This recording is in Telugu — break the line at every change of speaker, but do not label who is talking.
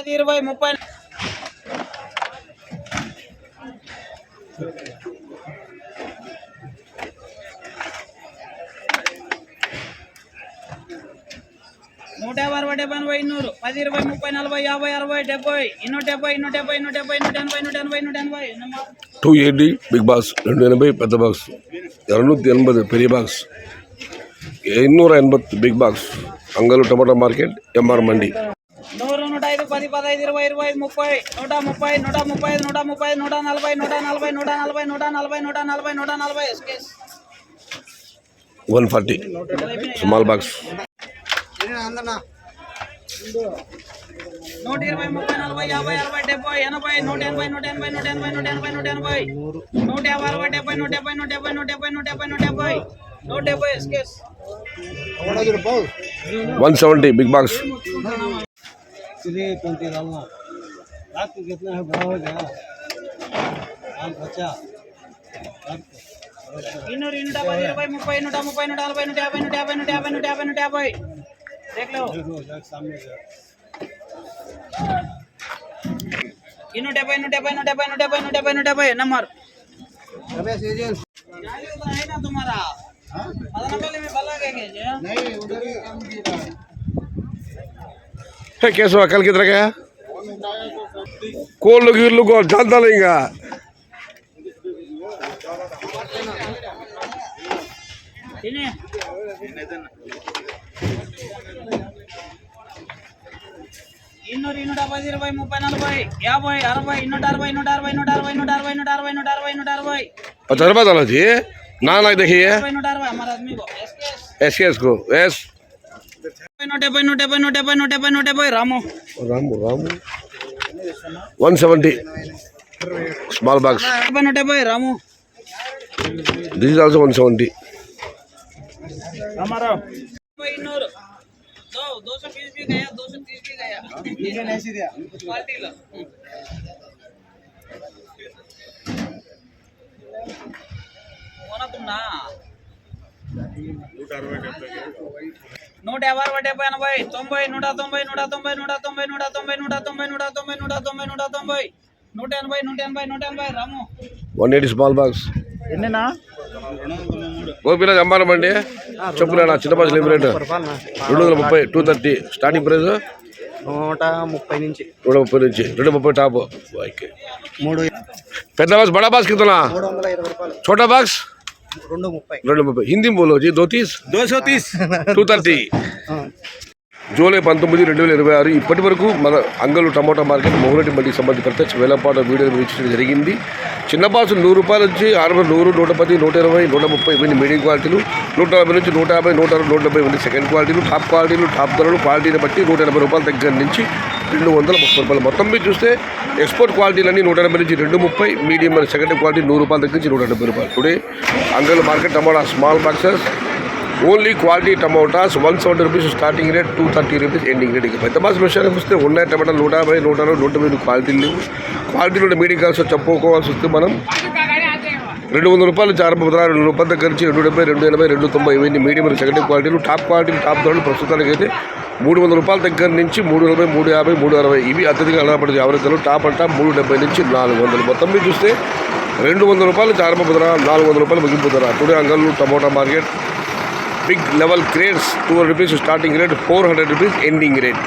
20 30 150 70 200 10 20 30 40 50 60 70 170 180
280 బిగ్ బాక్స్ 280 పెద్ద బాక్స్ 280 పెరియ బాక్స్ 280 బిగ్ బాక్స్ అంగలు టమాటా మార్కెట్ ఎంఆర్ మండి
100 105 10 15 20 20 30 130 135 140 140 SK's
140 small box
120 30 40 50 60 70 80 180 170 SK's
170 big box
कितना है बड़ा हो गया आम बचा
200 110 20 30 30 40 150 देख लो
सामने
170 नंबर
रमेश एजेंट
है ना तुम्हारा में भला
नहीं उधर ही काम किया
है कैसे हुआ कल कितना गया कोल लोग को जानता लेगा
ಇನ್ನೂರು 110 20 30 40 50 60 160
50 रुपये डालो जी ना देखिए
160 हमारा आदमी को
एस को एस
170 रामो
रामू 170 स्मॉल बॉक्स
170 रामो
दिस इज आल्सो 170
हमारा 200 220 भी गया 230 भी गया
नीचे नहीं सी दिया
क्वालिटी लो कोना तुम ना 160 రాము
180 స్మాల్ బాక్స్
ఎన్నేనా
గోపిరాజ్ అంబారం అండి చెప్పులేనా చిన్న బాక్స్ రేట్ 230 230 స్టార్టింగ్ ప్రైస్
130 నుంచి
230 టాప్ ఓకే
3
పెద్ద బాక్స్ బడా బాక్స్ కిतना
320 రూపాయలు
छोटा बॉक्स
230
हिंदी में बोलो जी 230 230 జూలై 19 2026 ఇప్పటి వరకు మన అంగలు టమాటా మార్కెట్ మొగలటి మండికి సంబంధించి ప్రత్యక్ష వేలపాట వీడియోలు వీక్షించడం జరిగింది. చిన్న బాక్స్ 100 రూపాయల నుంచి 60 100 110 120 130 ఇవన్నీ మీడియం క్వాలిటీలు 150 నుంచి 150 160 170 ఇవన్నీ సెకండ్ క్వాలిటీలు టాప్ క్వాలిటీలు టాప్ ధరలు క్వాలిటీని బట్టి 180 రూపాయల దగ్గర నుంచి 230 రూపాయలు మొత్తం మీరు చూస్తే ఎక్స్పోర్ట్ క్వాలిటీలన్నీ 180 నుంచి 230 మీడియం సెకండ్ క్వాలిటీ 100 రూపాయల దగ్గర నుంచి 170 రూపాయలు. Today Angal market tomato small boxes only quality tomatoes 170 rupees starting rate 230 rupees ending rate. పెద్ద బాక్స్ విషయానికి వస్తే ఉన్నాయి టమాటాలు 150 160 120 క్వాలిటీలు లేవు. క్వాలిటీలో మీడియం కాల్సి చెప్పుకోవాల్సి వస్తే మనం 200 రూపాయలు 4 రూపాయల దగ్గర నుంచి 270 280 290 ఇవన్నీ మీడియం సెకండ్ క్వాలిటీలు టాప్ క్వాలిటీలు టాప్ ధరలు ప్రస్తుతానికి అయితే 300 రూపాయల దగ్గర నుంచి 340 350 360 ఇవి అత్యధికంగా అలవాటు యావరేజ్ ధరలు. టాప్ అంటా 370 నుంచి 400 మొత్తం మీరు చూస్తే 200 రూపాయలు 400 రూపాయలు ముగింపు ధర. Today Angallu tomato market big level crates 200 rupees starting rate 400 rupees ending rate.